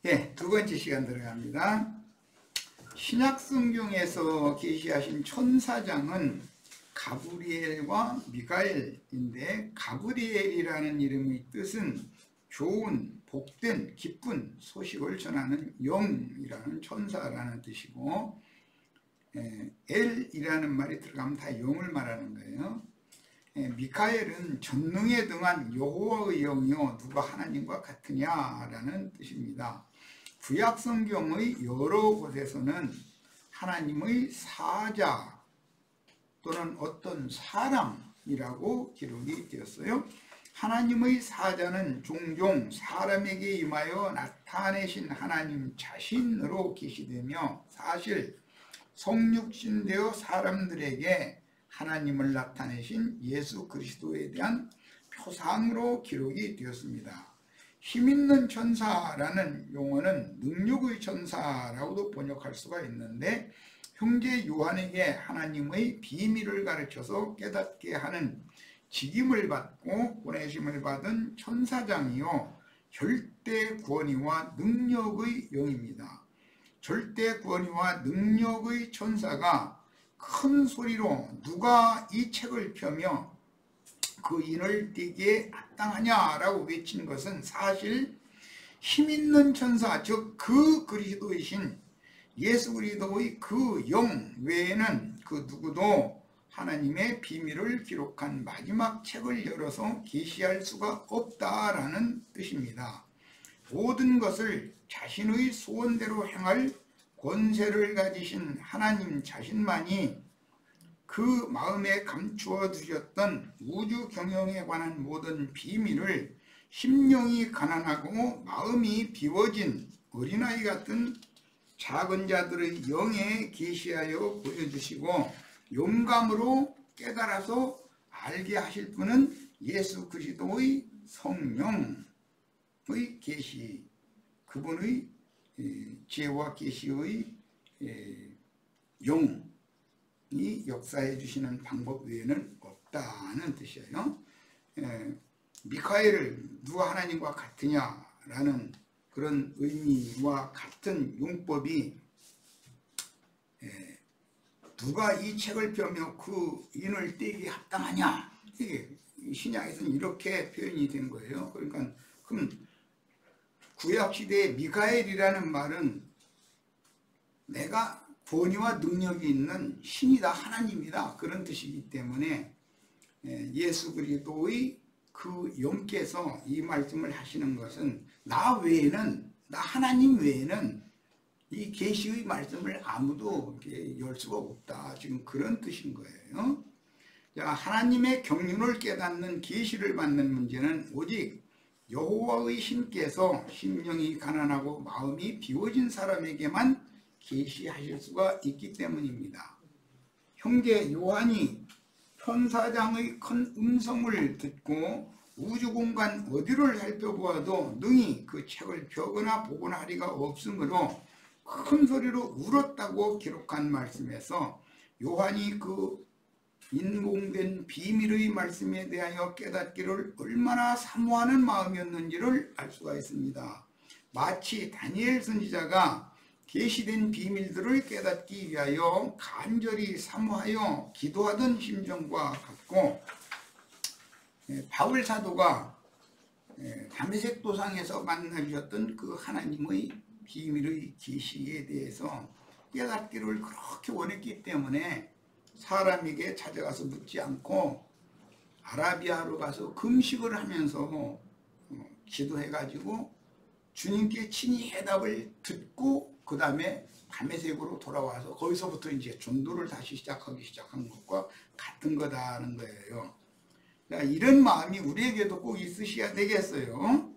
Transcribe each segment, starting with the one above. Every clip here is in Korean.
예, 두 번째 시간 들어갑니다. 신약 성경에서 계시하신 천사장은 가브리엘과 미가엘인데, 가브리엘이라는 이름의 뜻은 좋은, 복된, 기쁜 소식을 전하는 영이라는 천사라는 뜻이고, 엘이라는 말이 들어가면 다 영을 말하는 거예요. 미카엘은 전능에 등한 여호와의 영이요 누가 하나님과 같으냐라는 뜻입니다. 구약 성경의 여러 곳에서는 하나님의 사자 또는 어떤 사람이라고 기록이 되었어요. 하나님의 사자는 종종 사람에게 임하여 나타내신 하나님 자신으로 계시되며, 사실 성육신되어 사람들에게 하나님을 나타내신 예수 그리스도에 대한 표상으로 기록이 되었습니다. 힘있는 천사라는 용어는 능력의 천사라고도 번역할 수가 있는데, 형제 요한에게 하나님의 비밀을 가르쳐서 깨닫게 하는 직임을 받고 보내심을 받은 천사장이요 절대 권위와 능력의 영입니다. 절대 권위와 능력의 천사가 큰 소리로 누가 이 책을 펴며 그 인을 떼기에 합당하냐라고 외친 것은 사실 힘있는 천사, 즉 그 그리스도이신 예수 그리스도의 그 영 외에는 그 누구도 하나님의 비밀을 기록한 마지막 책을 열어서 계시할 수가 없다라는 뜻입니다. 모든 것을 자신의 소원대로 행할 권세를 가지신 하나님 자신만이 그 마음에 감추어 두셨던 우주 경영에 관한 모든 비밀을 심령이 가난하고 마음이 비워진 어린아이 같은 작은 자들의 영에 계시하여 보여주시고 용감으로 깨달아서 알게 하실 분은 예수 그리스도의 성령의 계시, 그분의 지혜와 계시의 영이 역사해 주시는 방법 외에는 없다는 뜻이에요. 미카엘을 누가 하나님과 같으냐라는 그런 의미와 같은 용법이 누가 이 책을 펴며 그 인을 떼기 합당하냐, 이게 신약에서는 이렇게 표현이 된 거예요. 그러니까 그럼 구약시대의 미가엘이라는 말은 내가 권위와 능력이 있는 신이다, 하나님이다, 그런 뜻이기 때문에 예수 그리스도의 그 영께서 이 말씀을 하시는 것은 나 외에는, 나 하나님 외에는 이 계시의 말씀을 아무도 열 수가 없다, 지금 그런 뜻인 거예요. 자, 하나님의 경륜을 깨닫는 계시를 받는 문제는 오직 여호와의 신께서 심령이 가난하고 마음이 비워진 사람에게만 계시하실 수가 있기 때문입니다. 형제 요한이 천사장의 큰 음성을 듣고 우주공간 어디를 살펴보아도 능히 그 책을 펴거나 보거나 하리가 없으므로 큰 소리로 울었다고 기록한 말씀에서 요한이 그 인공된 비밀의 말씀에 대하여 깨닫기를 얼마나 사모하는 마음이었는지를 알 수가 있습니다. 마치 다니엘 선지자가 계시된 비밀들을 깨닫기 위하여 간절히 사모하여 기도하던 심정과 같고, 바울 사도가 다메섹 도상에서 만나주셨던 그 하나님의 비밀의 계시에 대해서 깨닫기를 그렇게 원했기 때문에 사람에게 찾아가서 묻지 않고 아라비아로 가서 금식을 하면서 기도해가지고 주님께 친히 해답을 듣고 그 다음에 다메섹으로 돌아와서 거기서부터 이제 전도를 다시 시작한 것과 같은 거다는 거예요. 그러니까 이런 마음이 우리에게도 꼭 있으셔야 되겠어요.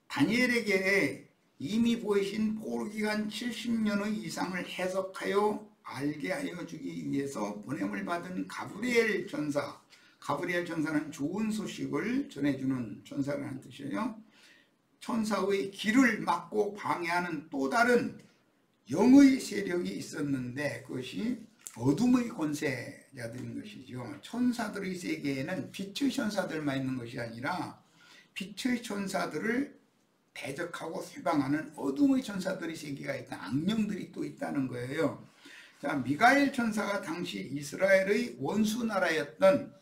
다니엘에게 이미 보이신 포로기간 70년의 이상을 해석하여 알게 하여 주기 위해서 보냄을 받은 가브리엘 천사, 가브리엘 천사는 좋은 소식을 전해주는 천사라는 뜻이에요. 천사의 길을 막고 방해하는 또 다른 영의 세력이 있었는데 그것이 어둠의 권세자들인 것이죠. 천사들의 세계에는 빛의 천사들만 있는 것이 아니라 빛의 천사들을 대적하고 회방하는 어둠의 천사들이 세 개가 있다. 악령들이 또 있다는 거예요. 자, 미가엘 천사가 당시 이스라엘의 원수 나라였던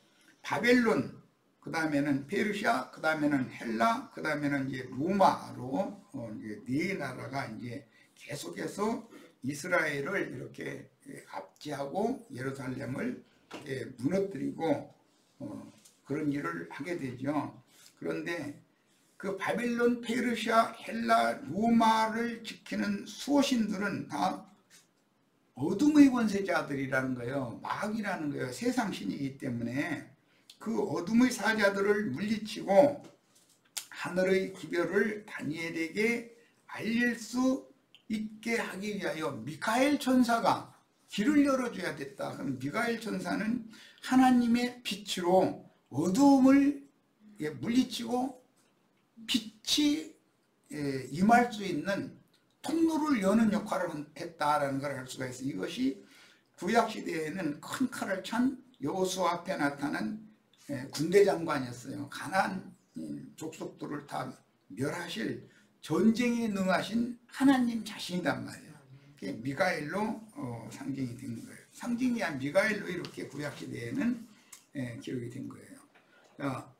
바벨론, 그 다음에는 페르시아, 그 다음에는 헬라, 그 다음에는 이제 로마로 이제 네 나라가 이제 계속해서 이스라엘을 이렇게 압제하고 예루살렘을 무너뜨리고 그런 일을 하게 되죠. 그런데 그 바벨론, 페르시아, 헬라, 로마를 지키는 수호신들은 다 어둠의 권세자들이라는 거예요. 마귀라는 거예요. 세상 신이기 때문에 그 어둠의 사자들을 물리치고 하늘의 기별을 다니엘에게 알릴 수 있게 하기 위하여 미카엘 천사가 길을 열어줘야 됐다. 그럼 미카엘 천사는 하나님의 빛으로 어둠을 물리치고 빛이 임할 수 있는 통로를 여는 역할을 했다라는 걸 알 수가 있어요. 이것이 구약시대에는 큰 칼을 찬 여호수아 앞에 나타난 군대 장관이었어요. 가나안 족속들을 다 멸하실 전쟁에 능하신 하나님 자신이란 말이에요. 그게 미가엘로 상징이 된 거예요. 상징이 한 미가엘로 이렇게 구약시대에는 기록이 된 거예요.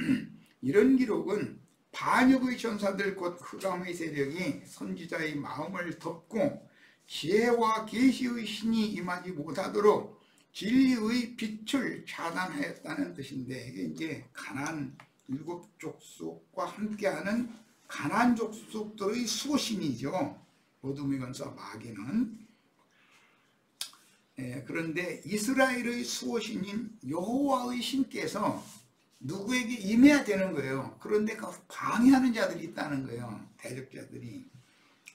이런 기록은 반역의 천사들 곧 흑암의 세력이 선지자의 마음을 덮고 지혜와 계시의 신이 임하지 못하도록 진리의 빛을 차단하였다는 뜻인데, 이게 이제 가나안 7족속과 함께하는 가나안 족속들의 수호신이죠. 어둠의 권세 마귀는. 그런데 이스라엘의 수호신인 여호와의 신께서 누구에게 임해야 되는 거예요. 그런데 그 방해하는 자들이 있다는 거예요. 대적자들이.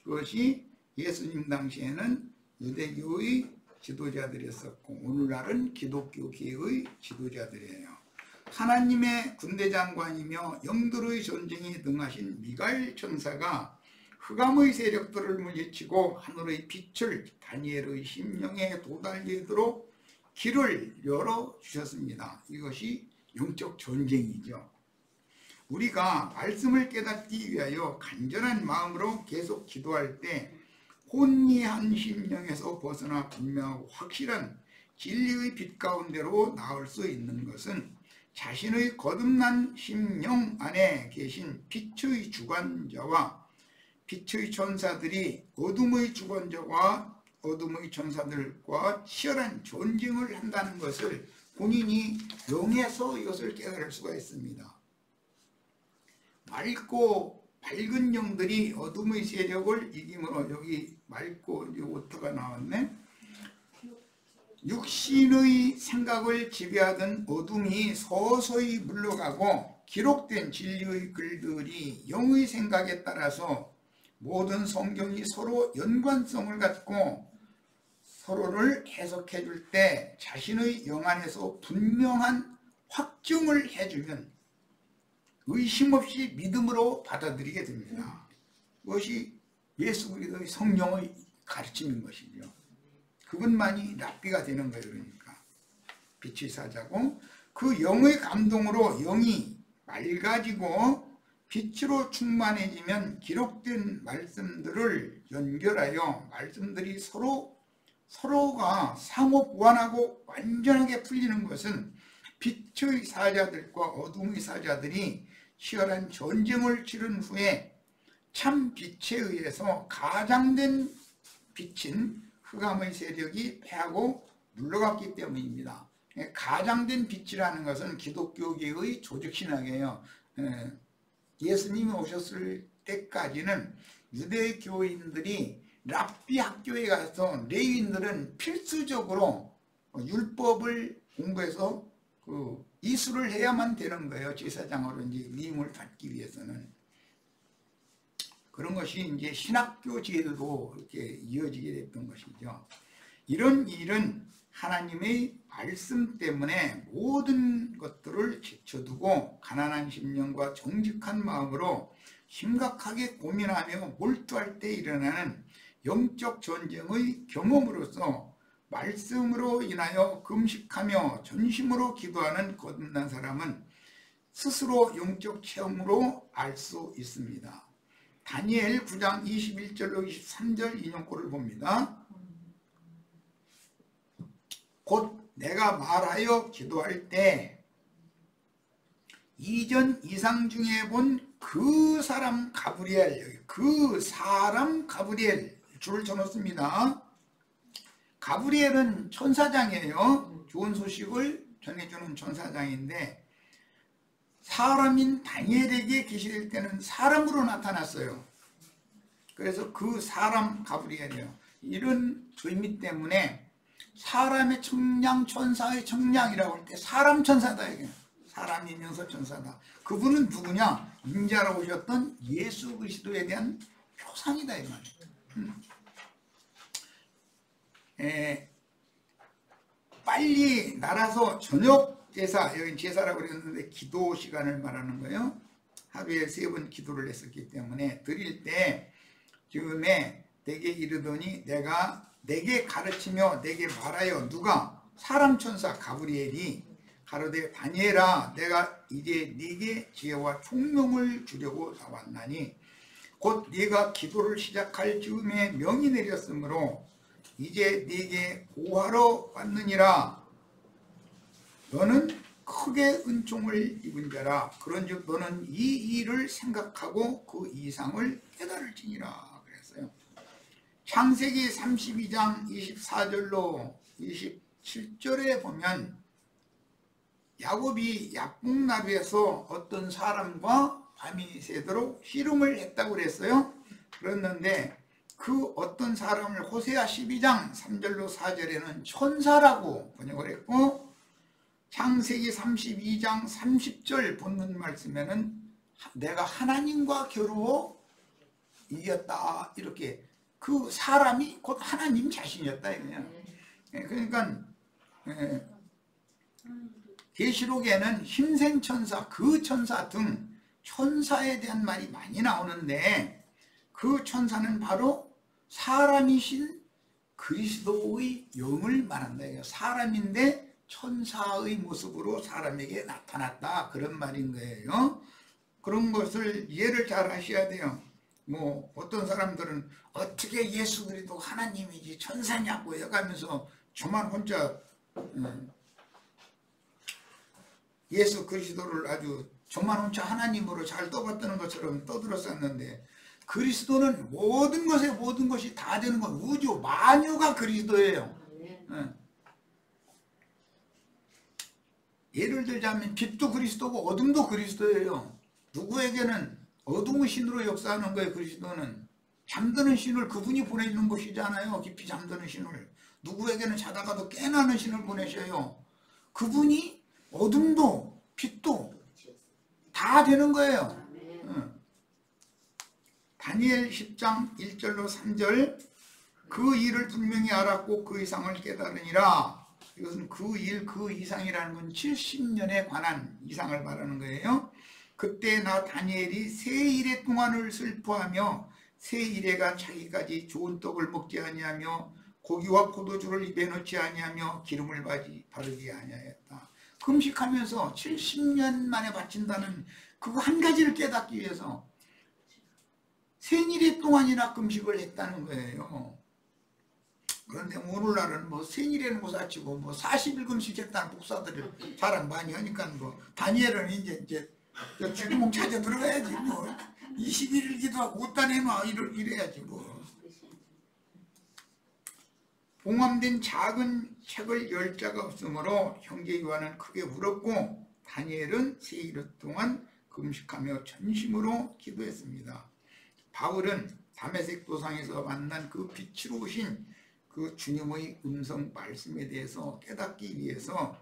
그것이 예수님 당시에는 유대교의 지도자들이었었고 오늘날은 기독교계의 지도자들이에요. 하나님의 군대장관이며 영들의 전쟁에 능하신 미가엘 천사가 흑암의 세력들을 물리치고 하늘의 빛을 다니엘의 심령에 도달하도록 길을 열어주셨습니다. 이것이 영적 전쟁이죠. 우리가 말씀을 깨닫기 위하여 간절한 마음으로 계속 기도할 때 혼미한 심령에서 벗어나 분명하고 확실한 진리의 빛 가운데로 나올 수 있는 것은 자신의 거듭난 심령 안에 계신 빛의 주관자와 빛의 천사들이 어둠의 주관자와 어둠의 천사들과 치열한 전쟁을 한다는 것을 본인이 영에서 이것을 깨달을 수가 있습니다. 맑고 밝은 영들이 어둠의 세력을 이기므로, 여기 맑고 오타가 나왔네. 육신의 생각을 지배하던 어둠이 서서히 물러가고 기록된 진리의 글들이 영의 생각에 따라서 모든 성경이 서로 연관성을 갖고 서로를 해석해 줄 때 자신의 영 안에서 분명한 확증을 해주면 의심 없이 믿음으로 받아들이게 됩니다. 그것이 예수 그리스도의 성령의 가르침인 것이죠. 그것만이 랍비가 되는 거예요. 그러니까 빛의 사자고, 그 영의 감동으로 영이 맑아지고 빛으로 충만해지면 기록된 말씀들을 연결하여 말씀들이 서로가 상호 보완하고 완전하게 풀리는 것은 빛의 사자들과 어둠의 사자들이 치열한 전쟁을 치른 후에 참 빛에 의해서 가장된 빛인 흑암의 세력이 패하고 물러갔기 때문입니다. 가장된 빛이라는 것은 기독교계의 조직신학이에요. 예수님이 오셨을 때까지는 유대 교인들이 랍비 학교에 가서 레위인들은 필수적으로 율법을 공부해서 이수를 해야만 되는 거예요. 제사장으로 이제 위임을 받기 위해서는. 그런 것이 이제 신학교 제도로 이렇게 이어지게 됐던 것이죠. 이런 일은 하나님의 말씀 때문에 모든 것들을 제쳐두고 가난한 심령과 정직한 마음으로 심각하게 고민하며 몰두할 때 일어나는 영적 전쟁의 경험으로서 말씀으로 인하여 금식하며 전심으로 기도하는 거듭난 사람은 스스로 영적 체험으로 알 수 있습니다. 다니엘 9장 21절로 23절 인용구를 봅니다. 곧 내가 말하여 기도할 때 이전 이상 중에 본 그 사람 가브리엘, 그 사람 가브리엘 줄을 쳐놓습니다. 가브리엘은 천사장이에요. 좋은 소식을 전해주는 천사장인데 사람인 다니엘에게 계시될 때는 사람으로 나타났어요. 그래서 그 사람 가브리엘이에요. 이런 의미 때문에 사람의 청량, 천사의 청량이라고 할 때 사람 천사다 이게. 사람이면서 천사다. 그분은 누구냐? 인자로 오셨던 예수 그리스도에 대한 표상이다 이 말이에요. 빨리 날아서 저녁 제사, 여기 제사라고 그랬는데 기도 시간을 말하는 거예요. 하루에 3번 기도를 했었기 때문에 드릴 때 즈음에 내게 이르더니 내게 가르치며 내게 말하여 누가? 사람 천사 가브리엘이 가로되 다니엘아 내가 이제 네게 지혜와 총명을 주려고 나왔나니 곧 네가 기도를 시작할 즈음에 명이 내렸으므로 이제 네게 고하러 왔느니라. 너는 크게 은총을 입은 자라. 그런즉 너는 이 일을 생각하고 그 이상을 깨달을지니라 그랬어요. 창세기 32장 24절로 27절에 보면 야곱이 약봉나루에서 어떤 사람과 밤이 새도록 씨름을 했다고 그랬어요. 그랬는데 그 어떤 사람을 호세아 12장 3절로 4절에는 천사라고 번역을 했고 창세기 32장 30절 본문 말씀에는 내가 하나님과 겨루어 이겼다 이렇게 그 사람이 곧 하나님 자신이었다 이거예요. 그러니까 계시록에는 힘생천사, 그 천사 등 천사에 대한 말이 많이 나오는데 그 천사는 바로 사람이신 그리스도의 영을 말한다. 사람인데 천사의 모습으로 사람에게 나타났다 그런 말인 거예요. 그런 것을 이해를 잘 하셔야 돼요. 뭐 어떤 사람들은 어떻게 예수 그리스도 하나님이지 천사냐고 해가면서 저만 혼자 예수 그리스도를 아주 저만 혼자 하나님으로 잘 떠받드는 것처럼 떠들었었는데 그리스도는 모든 것이 다 되는 건 우주 만유가 그리스도예요. 예를 들자면 빛도 그리스도고 어둠도 그리스도예요. 누구에게는 어둠의 신으로 역사하는 거예요. 그리스도는 잠드는 신을 그분이 보내주는 것이잖아요. 깊이 잠드는 신을. 누구에게는 자다가도 깨나는 신을 보내셔요. 그분이 어둠도 빛도 다 되는 거예요. 다니엘 10장 1절로 3절 그 일을 분명히 알았고 그 이상을 깨달으니라. 이것은 그 일, 그 이상이라는 건 70년에 관한 이상을 말하는 거예요. 그때 나 다니엘이 세 일의 동안을 슬퍼하며 세 일에가 차기까지 좋은 떡을 먹지 아니하며 고기와 포도주를 입에 넣지 아니하며 기름을 바르지 아니하였다. 금식하면서 70년 만에 바친다는 그거 한 가지를 깨닫기 위해서 생일의 동안이나 금식을 했다는 거예요. 그런데 오늘날은 뭐 생일에는 고사치고 뭐 40일 금식했다는 목사들을 자랑 많이 하니까 뭐 다니엘은 이제 주구멍 찾아 들어가야지 뭐 21일 기도하고 옷다 내놔 이래야지 뭐. 봉함된 작은 책을 10자가 없으므로 형제 요한은 크게 울었고 다니엘은 세 일 동안 금식하며 전심으로 기도했습니다. 바울은 다메섹 도상에서 만난 그 빛으로 오신 그 주님의 음성 말씀에 대해서 깨닫기 위해서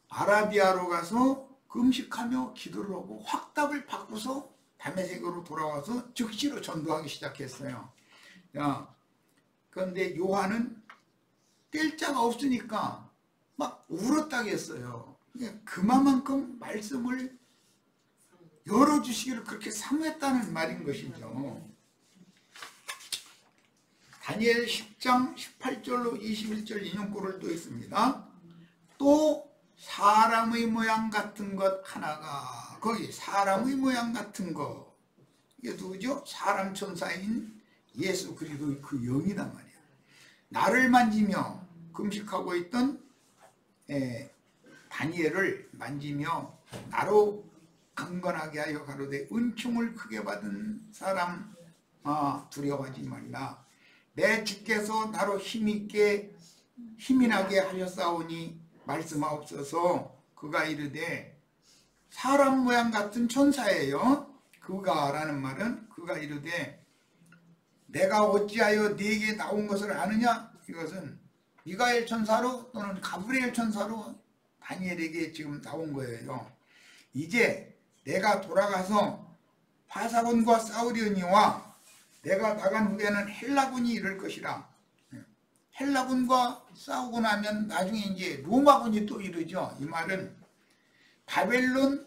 아라비아로 가서 금식하며 기도를 하고 확답을 받고서 다메섹으로 돌아와서 즉시로 전도하기 시작했어요. 그런데 요한은 뗄 자가 없으니까 막 울었다고 했어요. 그만큼 말씀을 열어주시기를 그렇게 사모했다는 말인 것이죠. 다니엘 10장 18절로 21절 인용구를 또 있습니다. 또 사람의 모양 같은 것 하나가 거기 사람의 모양 같은 거 이게 누구죠? 사람 천사인 예수 그리스도의 그 영이단 말이야. 나를 만지며 금식하고 있던 다니엘을 만지며 나로 강건하게 하여 가로되 은총을 크게 받은 사람 두려워하지 말라. 내 주께서 나로 힘이 나게 하셨사오니 말씀하옵소서. 그가 이르되 사람 모양 같은 천사예요. 그가라는 말은 그가 이르되 내가 어찌하여 네게 나온 것을 아느냐? 이것은 미가엘 천사로 또는 가브리엘 천사로 다니엘에게 지금 나온 거예요. 이제 내가 돌아가서 바사곤과 싸우려니와 내가 나간 후에는 헬라군이 이를 것이라. 헬라군과 싸우고 나면 나중에 이제 로마군이 또 이르죠. 이 말은 바벨론,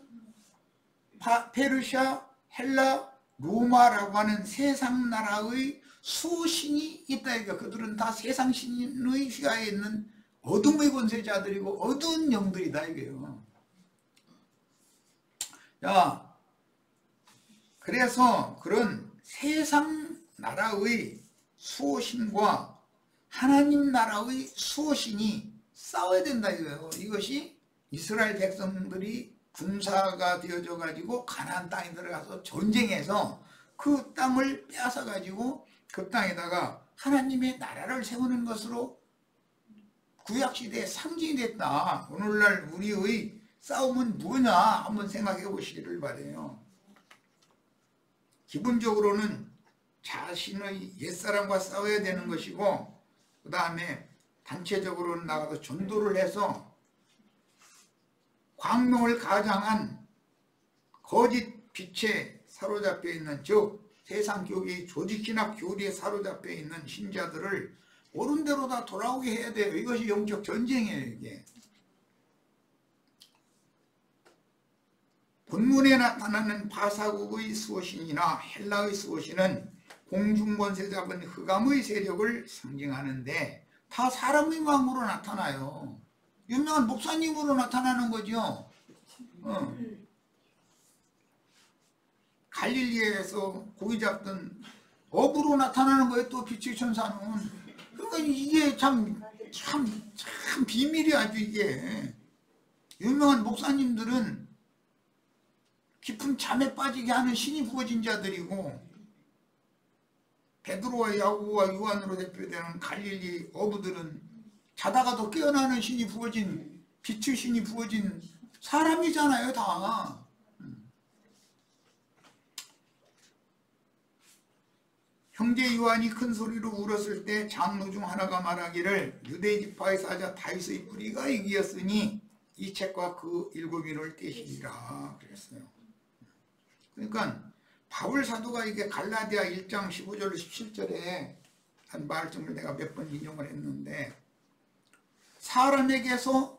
페르시아, 헬라, 로마라고 하는 세상 나라의 수신이 있다. 이거 그들은 다 세상 신의 휘하에 있는 어둠의 권세자들이고 어두운 영들이다 이거예요. 자, 그래서 그런 세상 나라의 수호신과 하나님 나라의 수호신이 싸워야 된다 이거예요. 이것이 이스라엘 백성들이 군사가 되어져 가지고 가나안 땅에 들어가서 전쟁해서 그 땅을 빼앗아 가지고 그 땅에다가 하나님의 나라를 세우는 것으로 구약시대의 상징이 됐다. 오늘날 우리의 싸움은 뭐냐 한번 생각해 보시기를 바라요. 기본적으로는 자신의 옛사람과 싸워야 되는 것이고, 그 다음에 단체적으로는 나가서 전도를 해서 광명을 가장한 거짓 빛에 사로잡혀 있는, 즉 세상 교계의 조직이나 교리에 사로잡혀 있는 신자들을 옳은 대로 다 돌아오게 해야 돼요. 이것이 영적 전쟁이에요. 이게 본문에 나타나는 바사국의 수호신이나 헬라의 수호신은 공중권세 잡은 흑암의 세력을 상징하는데 다 사람의 마음으로 나타나요. 유명한 목사님으로 나타나는 거죠. 갈릴리에서 고기 잡던 어부로 나타나는 거예요. 또 빛의 천사는. 그러니까 이게 참 비밀이 아주 이게. 유명한 목사님들은 깊은 잠에 빠지게 하는 신이 부어진 자들이고, 베드로와 야고보와 요한으로 대표되는 갈릴리 어부들은 자다가도 깨어나는 신이 부어진, 빛의 신이 부어진 사람이잖아요 다. 형제 요한이 큰 소리로 울었을 때 장로 중 하나가 말하기를 유대 지파의 사자 다윗의 뿌리가 이기었으니 이 책과 그 7인을 떼시리라 그랬어요. 그러니까 바울 사도가 이게 갈라디아 1장 15절 17절에 한 말씀을 내가 몇 번 인용을 했는데, 사람에게서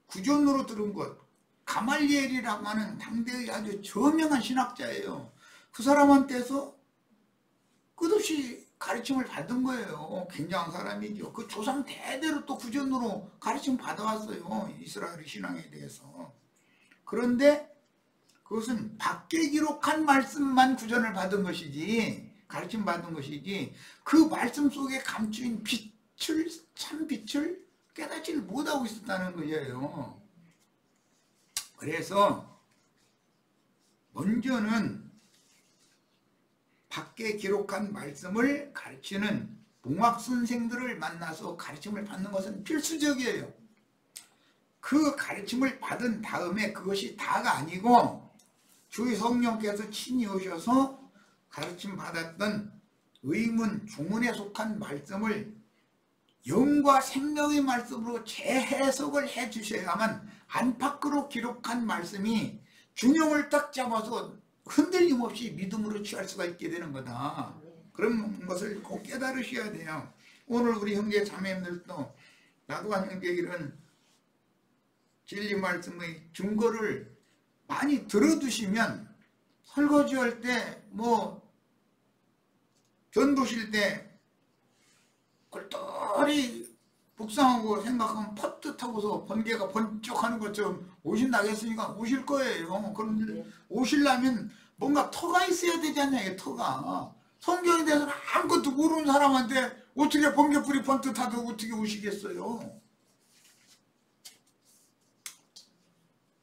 구전으로 들은 것, 가말리엘이라고 하는 당대의 아주 저명한 신학자예요. 그 사람한테서 끝없이 가르침을 받은 거예요. 굉장한 사람이죠. 그 조상 대대로 또 구전으로 가르침 받아왔어요. 이스라엘 신앙에 대해서. 그런데 그것은 밖에 기록한 말씀만 구전을 받은 것이지, 가르침 받은 것이지, 그 말씀 속에 감추인 빛을, 참 빛을 깨닫지를 못하고 있었다는 거예요. 그래서 먼저는 밖에 기록한 말씀을 가르치는 봉학 선생들을 만나서 가르침을 받는 것은 필수적이에요. 그 가르침을 받은 다음에 그것이 다가 아니고 주의 성령께서 친히 오셔서 가르침 받았던 의문, 주문에 속한 말씀을 영과 생명의 말씀으로 재해석을 해 주셔야만 안팎으로 기록한 말씀이 균형을 딱 잡아서 흔들림 없이 믿음으로 취할 수가 있게 되는 거다. 그런 것을 꼭 깨달으셔야 돼요. 오늘 우리 형제 자매님들도 나도한 형제들은 진리 말씀의 증거를 많이 들어두시면 설거지할 때, 견도실 때 꼴똘히 묵상하고 생각하면 퍼뜩하고서 번개가 번쩍하는 것처럼 오신다고 했으니까 오실 거예요. 그런데 오시려면 뭔가 터가 있어야 되지 않냐, 터가. 성경에 대해서는 아무것도 모르는 사람한테 어떻게 번개불이 번뜩하도 어떻게 오시겠어요.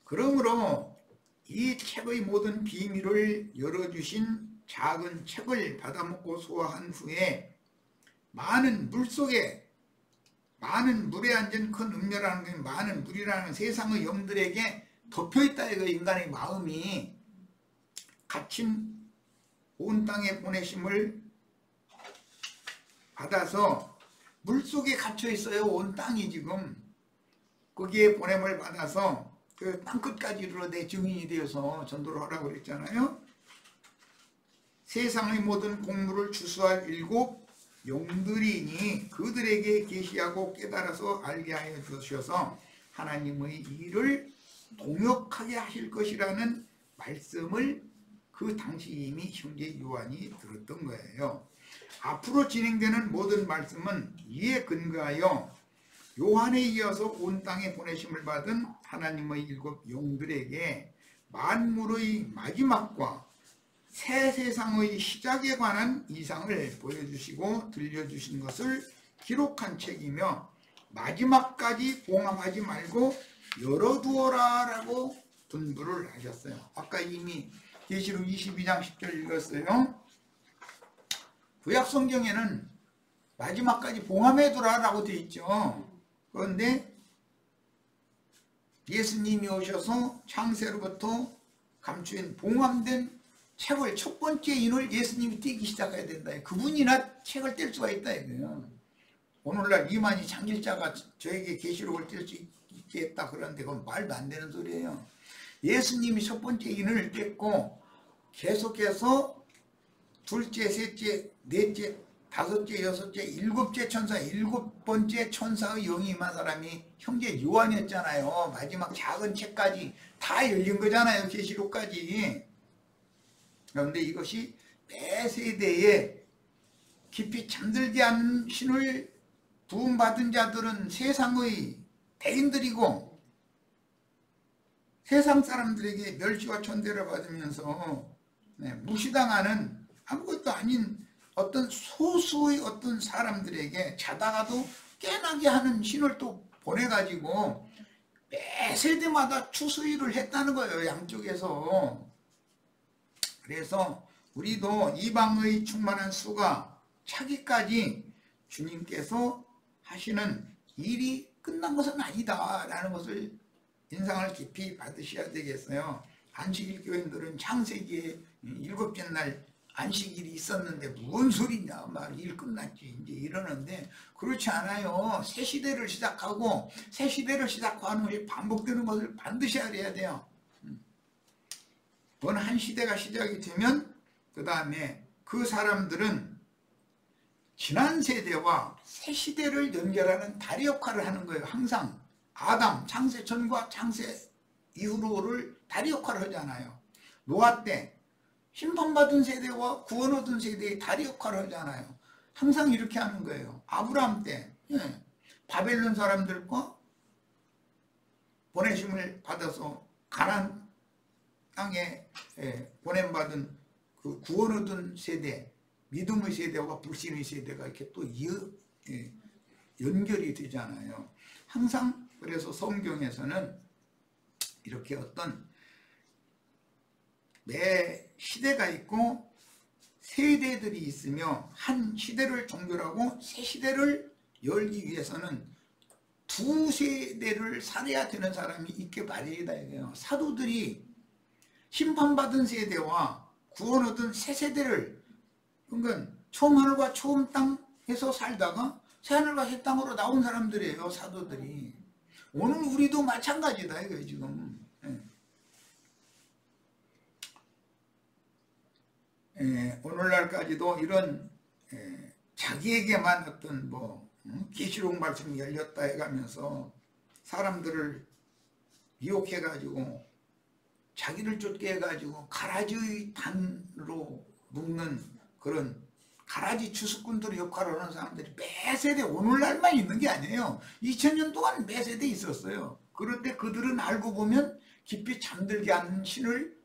그러므로 이 책의 모든 비밀을 열어주신 작은 책을 받아먹고 소화한 후에 많은 물속에, 많은 물에 앉은 큰 음료라는 게 많은 물이라는 세상의 영들에게 덮여있다. 이거 인간의 마음이 갇힌 온 땅에 보내심을 받아서 물속에 갇혀있어요. 온 땅이 지금 거기에 보냄을 받아서 그 땅끝까지 이르러 내 증인이 되어서 전도를 하라고 그랬잖아요. 세상의 모든 공물을 주수할 7 영들이니 그들에게 계시하고 깨달아서 알게 하여 주셔서 하나님의 일을 동역하게 하실 것이라는 말씀을 그 당시 이미 형제 요한이 들었던 거예요. 앞으로 진행되는 모든 말씀은 이에 근거하여 요한에 이어서 온 땅에 보내심을 받은 하나님의 7 영들에게 만물의 마지막과 새 세상의 시작에 관한 이상을 보여주시고 들려주신 것을 기록한 책이며 마지막까지 봉합하지 말고 열어두어라 라고 분부를 하셨어요. 아까 이미 계시록 22장 10절 읽었어요. 구약 성경에는 마지막까지 봉함해두라 라고 되어 있죠. 그런데 예수님이 오셔서 창세로부터 감추인 봉함된 책을 첫 번째 인을 예수님이 떼기 시작해야 된다. 그분이나 책을 뗄 수가 있다 이거예요. 오늘날 이만희 창길자가 저에게 계시록을 뗄 수 있게 했다 그러는데 그건 말도 안 되는 소리예요. 예수님이 첫 번째 인을 뗐고 계속해서 둘째, 셋째, 넷째, 다섯째, 여섯째, 7째 천사, 7번째 천사의 영이 임한 사람이 형제 요한이었잖아요. 마지막 작은 책까지 다 열린 거잖아요. 계시록까지. 그런데 이것이 매 세대에 깊이 잠들지 않은 신을 부음받은 자들은 세상의 대인들이고 세상 사람들에게 멸시와 천대를 받으면서 무시당하는 아무것도 아닌 어떤 소수의 어떤 사람들에게 자다가도 깨나게 하는 신을 또 보내가지고 매 세대마다 추수일을 했다는 거예요. 양쪽에서. 그래서 우리도 이방의 충만한 수가 차기까지 주님께서 하시는 일이 끝난 것은 아니다 라는 것을 인상을 깊이 받으셔야 되겠어요. 안식일 교인들은 창세기에 7째 날 안식일이 있었는데 무슨 소리냐, 막 일 끝났지 이제 이러는데 그렇지 않아요. 새 시대를 시작하고 새 시대를 시작하는 것이 반복되는 것을 반드시 알아야 돼요. 어느 한 시대가 시작이 되면 그 다음에 그 사람들은 지난 세대와 새 시대를 연결하는 다리 역할을 하는 거예요. 항상 아담 창세 전과 창세 이후로를 다리 역할을 하잖아요. 노아 때 심판받은 세대와 구원 얻은 세대의 다리 역할을 하잖아요. 항상 이렇게 하는 거예요. 아브라함 때 바벨론 사람들과 보내심을 받아서 가나안 땅에 보냄받은 그 구원 얻은 세대, 믿음의 세대와 불신의 세대가 이렇게 또 연결이 되잖아요. 항상 그래서 성경에서는 이렇게 어떤 매 시대가 있고 세대들이 있으며 한 시대를 종결하고 새 시대를 열기 위해서는 두 세대를 살아야 되는 사람이 있게 마련이다 이거예요. 사도들이 심판받은 세대와 구원 얻은 새 세대를, 그러니까 처음 하늘과 처음 땅에서 살다가 새 하늘과 새 땅으로 나온 사람들이에요. 사도들이. 오늘 우리도 마찬가지다 이거예요 지금. 오늘날까지도 이런 자기에게만 어떤 계시록 말씀이 열렸다 해가면서 사람들을 미혹해가지고 자기를 쫓게 해가지고 가라지의 단으로 묶는 그런 가라지 추수꾼들의 역할을 하는 사람들이 매 세대 오늘날만 있는 게 아니에요. 2000년 동안 매 세대 있었어요. 그런데 그들은 알고 보면 깊이 잠들게 하는 신을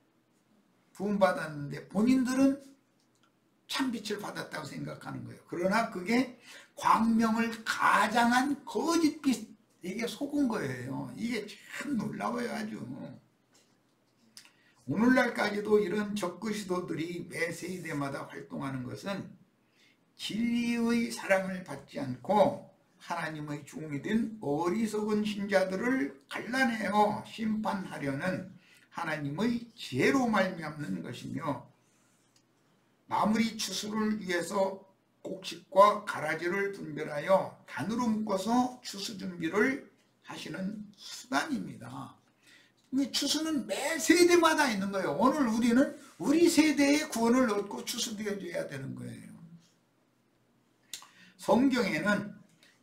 부음받았는데 본인들은 참빛을 받았다고 생각하는 거예요. 그러나 그게 광명을 가장한 거짓빛, 이게 속은 거예요. 이게 참 놀라워요. 아주. 오늘날까지도 이런 적그리스도들이 매 세대마다 활동하는 것은 진리의 사랑을 받지 않고 하나님의 종이 된 어리석은 신자들을 갈라내어 심판하려는 하나님의 지혜로 말미암는 것이며, 마무리 추수를 위해서 곡식과 가라지를 분별하여 단으로 묶어서 추수 준비를 하시는 수단입니다. 추수는 매 세대마다 있는 거예요. 오늘 우리는 우리 세대의 구원을 얻고 추수되어줘야 되는 거예요. 성경에는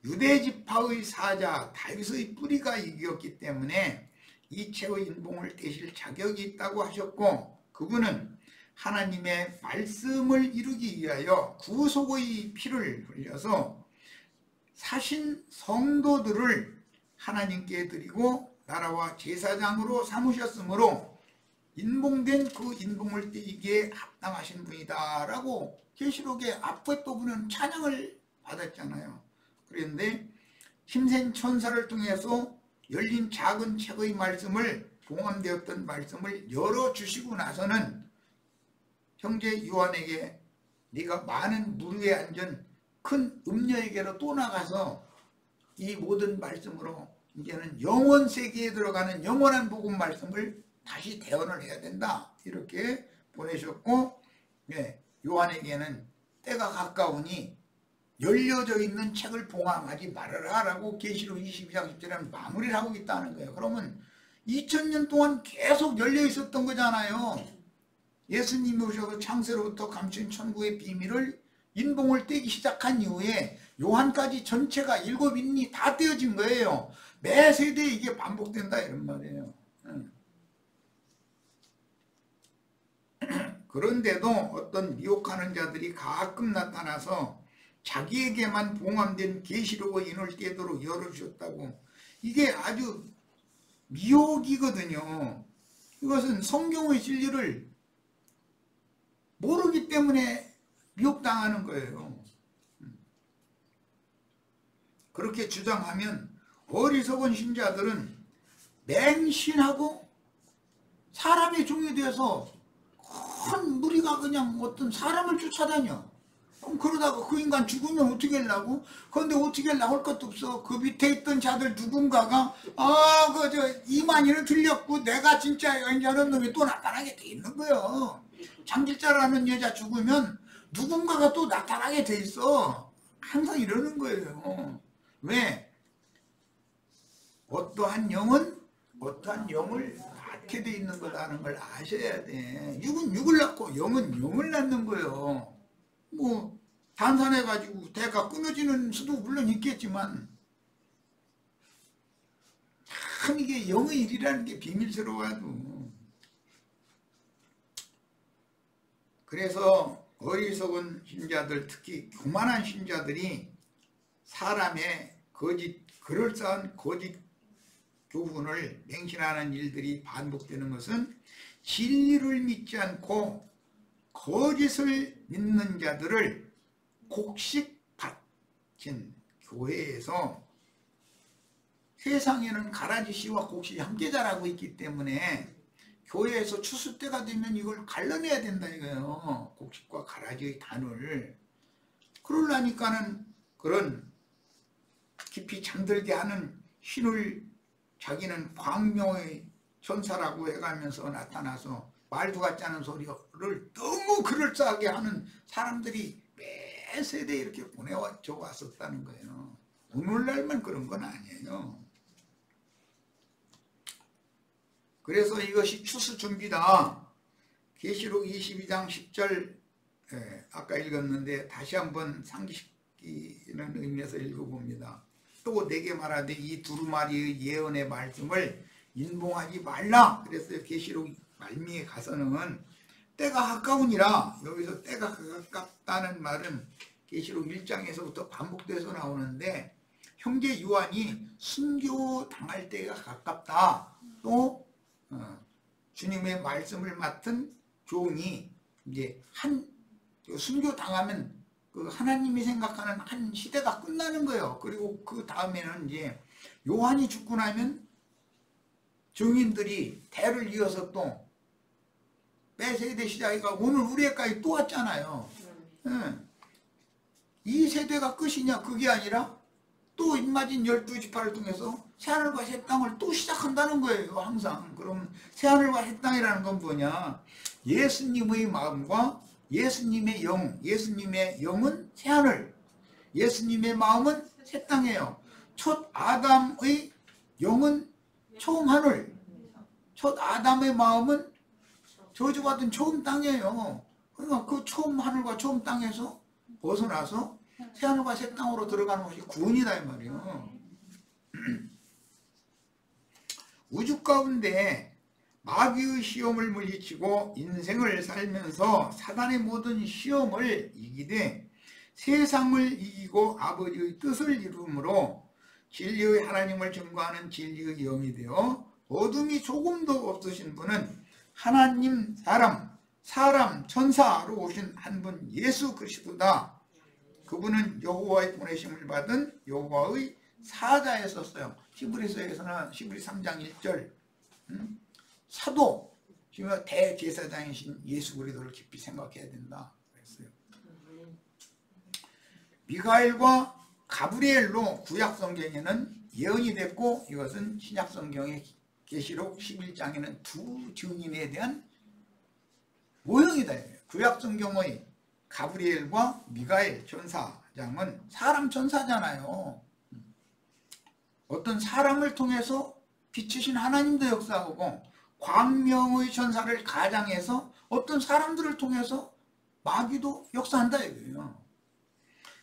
유대지파의 사자 다윗의 뿌리가 이겼기 때문에 이체의 인봉을 대실 자격이 있다고 하셨고, 그분은 하나님의 말씀을 이루기 위하여 구속의 피를 흘려서 사신 성도들을 하나님께 드리고 나라와 제사장으로 삼으셨으므로 인봉된 그 인봉을 떼기에 합당하신 분이다 라고 계시록의 앞에 부분은 찬양을 받았잖아요. 그런데 힘센 천사를 통해서 열린 작은 책의 말씀을, 봉헌되었던 말씀을 열어주시고 나서는 형제 요한에게 네가 많은 물 위에 앉은 큰 음녀에게로 또 나가서 이 모든 말씀으로 이제는 영원 세계에 들어가는 영원한 복음 말씀을 다시 대언을 해야 된다, 이렇게 보내셨고, 요한에게는 때가 가까우니 열려져 있는 책을 봉함하지 말아라 라고 계시록 22장 10절에는 마무리를 하고 있다는 거예요. 그러면 2000년 동안 계속 열려 있었던 거잖아요. 예수님이 오셔서 창세로부터 감춘 천국의 비밀을 인봉을 떼기 시작한 이후에 요한까지 전체가 7인이 다 떼어진 거예요. 매 세대에 이게 반복된다 이런 말이에요. 그런데도 어떤 미혹하는 자들이 가끔 나타나서 자기에게만 봉함된 계시록의 인을 떼도록 열어주셨다고, 이게 아주 미혹이거든요. 이것은 성경의 진리를 모르기 때문에 미혹당하는 거예요. 그렇게 주장하면 어리석은 신자들은 맹신하고 사람의 종이 되어서 큰 무리가 그냥 어떤 사람을 쫓아다녀. 그럼 그러다가 그 인간 죽으면 어떻게 하려고? 그런데 어떻게 하려고 할 것도 없어. 그 밑에 있던 자들 누군가가 이만희는 들렸고 내가 진짜 여행자는 놈이 또 나타나게 돼 있는 거예요. 장길자라는 여자 죽으면 누군가가 또 나타나게 돼 있어. 항상 이러는 거예요. 왜? 어떠한 영은 어떠한 영을 낳게 돼 있는 거라는 걸 아셔야 돼. 육은 육을 낳고 영은 영을 낳는 거예요. 뭐 단산해가지고 대가 끊어지는 수도 물론 있겠지만 참 이게 영의 일이라는 게 비밀스러워요. 그래서 어리석은 신자들, 특히 교만한 신자들이 사람의 그럴싸한 거짓 교훈을 맹신하는 일들이 반복되는 것은 진리를 믿지 않고 거짓을 믿는 자들을 곡식 바친 교회에서, 세상에는 가라지 씨와 곡식이 함께 자라고 있기 때문에 교회에서 추수 때가 되면 이걸 갈라내야 된다 이거예요. 곡식과 가라지의 단을. 그러려니까는 그런 깊이 잠들게 하는 신을 자기는 광명의 천사라고 해가면서 나타나서 말도 같지 않은 소리를 너무 그럴싸하게 하는 사람들이 매 세대에 이렇게 보내줘 왔었다는 거예요. 오늘날만 그런 건 아니에요. 그래서 이것이 추수 준비다. 계시록 22장 10절 아까 읽었는데 다시 한번 상기시키는 의미에서 읽어봅니다. 또 내게 말하되 이 두루마리의 예언의 말씀을 인봉하지 말라. 그래서 계시록 말미에 가서는 때가 가까우니라. 여기서 때가 가깝다는 말은 계시록 1장에서부터 반복돼서 나오는데, 형제 요한이 순교 당할 때가 가깝다. 또 주님의 말씀을 맡은 종이 이제 순교 당하면 그 하나님이 생각하는 한 시대가 끝나는 거예요. 그리고 그 다음에는 이제 요한이 죽고 나면 증인들이 대를 이어서 또 빼세대 시작이가 오늘 우리에까지 또 왔잖아요. 이 세대가 끝이냐? 그게 아니라 또 임마진 12지파를 통해서 새하늘과 새 땅을 또 시작한다는 거예요. 항상. 그럼 새하늘과 새 땅이라는 건 뭐냐? 예수님의 마음과 예수님의 영, 예수님의 영은 새하늘, 예수님의 마음은 새 땅이에요. 첫 아담의 영은 처음 하늘, 첫 아담의 마음은 저주받은 처음 땅이에요. 그러니까 그 처음 하늘과 처음 땅에서 벗어나서 새하늘과 새 땅으로 들어가는 것이 구원이다 이 말이에요. 우주 가운데 마귀의 시험을 물리치고 인생을 살면서 사단의 모든 시험을 이기되 세상을 이기고 아버지의 뜻을 이루므로 진리의 하나님을 증거하는 진리의 영이 되어 어둠이 조금도 없으신 분은 하나님, 사람, 천사로 오신 한 분 예수 그리스도다. 그분은 여호와의 보내심을 받은 여호와의 사자에 썼어요. 히브리서에서는 히브리 3장 1절 사도, 지금 대제사장이신 예수 그리스도를 깊이 생각해야 된다 그랬어요. 미가엘과 가브리엘로 구약 성경에는 예언이 됐고 이것은 신약 성경의 계시록 11장에는 두 증인에 대한 모형이다. 구약 성경의 가브리엘과 미가엘 천사장은 사람 천사잖아요. 어떤 사람을 통해서 빛이신 하나님도 역사하고 광명의 천사를 가장해서 어떤 사람들을 통해서 마귀도 역사한다 이거예요.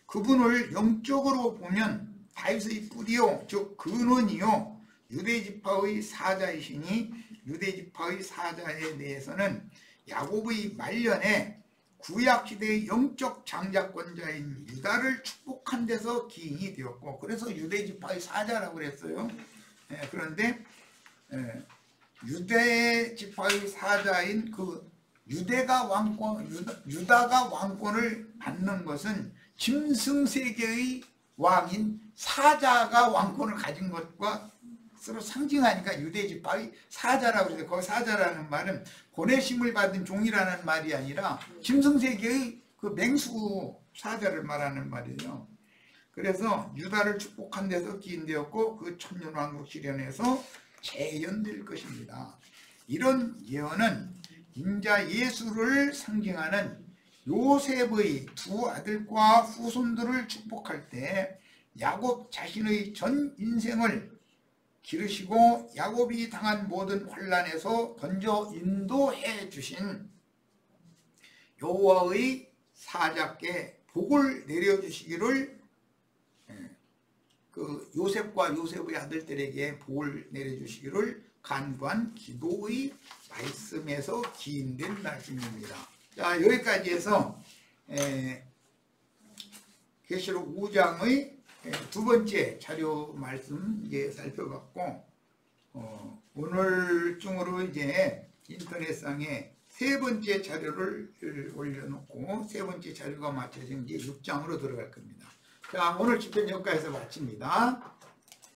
그분을 영적으로 보면 다윗의 뿌리요 즉 근원이요 유대지파의 사자이시니 유대지파의 사자에 대해서는 야곱의 말년에 구약시대의 영적 장자권자인 유다를 축복한 데서 기인이 되었고 그래서 유대지파의 사자라고 그랬어요. 그런데 유대지파의 사자인 그 유다가 왕권을 받는 것은 짐승세계의 왕인 사자가 왕권을 가진 것과 서로 상징하니까 유대지파의 사자라고 그래서 거기 사자라는 말은 보내심을 받은 종이라는 말이 아니라 짐승세계의 그 맹수 사자를 말하는 말이에요. 그래서 유다를 축복한 데서 기인되었고 그 천년왕국 시련에서 재현될 것입니다. 이런 예언은 인자 예수를 상징하는 요셉의 두 아들과 후손들을 축복할 때 야곱 자신의 전 인생을 기르시고 야곱이 당한 모든 환난에서 건져 인도해 주신 여호와의 사자께 복을 내려주시기를 그 요셉과 요셉의 아들들에게 복을 내려주시기를 간구한 기도의 말씀에서 기인된 말씀입니다. 자, 여기까지 해서 계시록 5장의 두 번째 자료 말씀 이제 살펴봤고 오늘 중으로 이제 인터넷상에 세 번째 자료를 올려놓고 세 번째 자료가 맞춰진 이제 6장으로 들어갈 겁니다. 자, 오늘 집회 여기까지서 마칩니다.